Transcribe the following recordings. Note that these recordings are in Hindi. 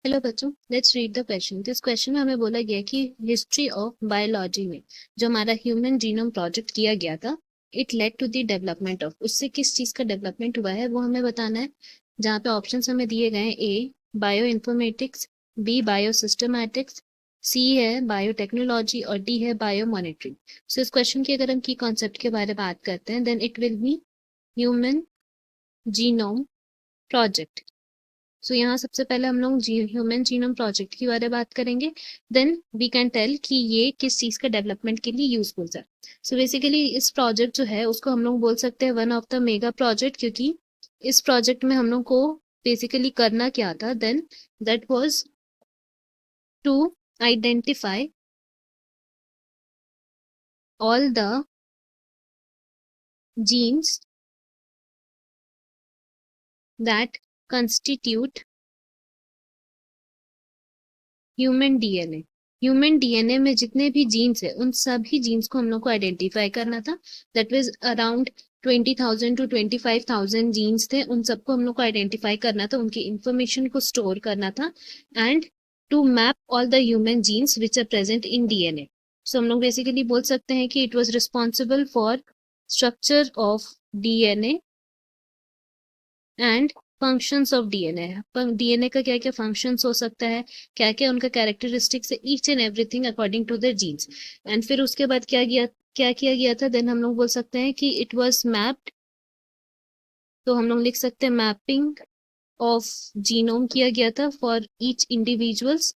हेलो बच्चों, let's read the question. This question में हमें बोला गया कि हिस्ट्री ऑफ बायोलॉजी में जो हमारा ह्यूमन जीनोम प्रोजेक्ट किया गया था, it led to the development of, उससे किस चीज का डेवलपमेंट हुआ है वो हमें बताना है। जहाँ पे ऑप्शंस हमें दिए गए हैं: A bioinformatics, B biosystematics, C है बायोटेक्नोलॉजी और डी है बायो मॉनिटरिंग। सो इस क्वेश्चन की अगर हम की कॉन्सेप्ट के बारे में बात करते हैं, then it will be human genome project. So यहाँ सबसे पहले हम लोग ह्यूमन जीनोम प्रोजेक्ट के बारे में बात करेंगे। देन वी कैन टेल कि ये किस चीज का डेवलपमेंट के लिए यूजफुल है। सो बेसिकली इस प्रोजेक्ट जो है उसको हम लोग बोल सकते हैं one of the mega project, क्योंकि इस प्रोजेक्ट में हम लोग को बेसिकली करना क्या था, then that was to identify all the genes that constitute human DNA. Human DNA में जितने भी जीन्स है उन सभी जीन्स को हम लोग को आइडेंटिफाई करना था। That was around 20,000 to 25,000 genes थे, उन सबको हम लोग को आइडेंटिफाई करना था, उनकी इंफॉर्मेशन को स्टोर करना था and to map all the human genes which are present in DNA. So हम लोग बेसिकली बोल सकते हैं कि it was responsible for structure of DNA and functions of DNA. DNA का क्या क्या फंक्शंस हो सकता है, क्या क्या उनका कैरेक्टरिस्टिक्स है, each and everything according to the genes. And फिर उसके बाद क्या किया गया था, देन हम लोग बोल सकते हैं कि इट वाज मैप्ड। तो हम लोग लिख सकते हैं मैपिंग ऑफ जीनोम किया गया था for each individuals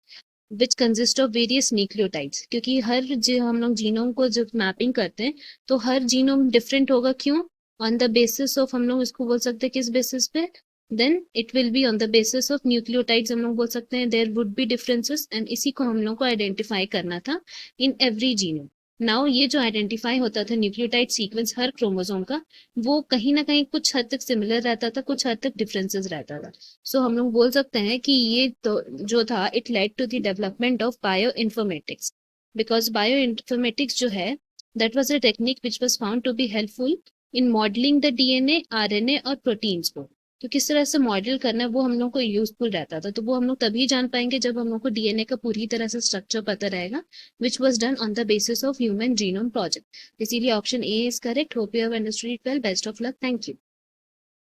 which consist of various nucleotides. क्योंकि हर जो हम लोग जीनोम को जब मैपिंग करते हैं तो हर जीनोम डिफरेंट होगा। क्यों? ऑन द बेसिस ऑफ, हम लोग इसको बोल सकते हैं किस बेसिस पे, then it will be on the basis of nucleotides. हम लोग बोल सकते हैं there would be differences and इसी को हम लोग को आइडेंटिफाई करना था इन एवरी जीनोम। नाउ ये जो आइडेंटिफाई होता था न्यूक्लियोटाइड सीक्वेंस हर क्रोमोसोम का, वो कहीं ना कहीं कुछ हद तक सिमिलर रहता था, कुछ हद तक डिफरेंसेस रहता था। सो हम लोग बोल सकते हैं कि ये तो जो था, it led to the development of bioinformatics. Because bioinformatics जो है, that was a technique which was found to be helpful in modelling the DNA, RNA और प्रोटीन्स को। तो किस तरह से मॉडल करना है वो हम लोग को यूजफुल रहता था। तो वो हम लोग तभी जान पाएंगे जब हम लोग को डीएनए का पूरी तरह से स्ट्रक्चर पता रहेगा, which was done on the basis of human genome project. इसीलिए option A is correct. Hope you have understood it well. Best of luck. Thank you.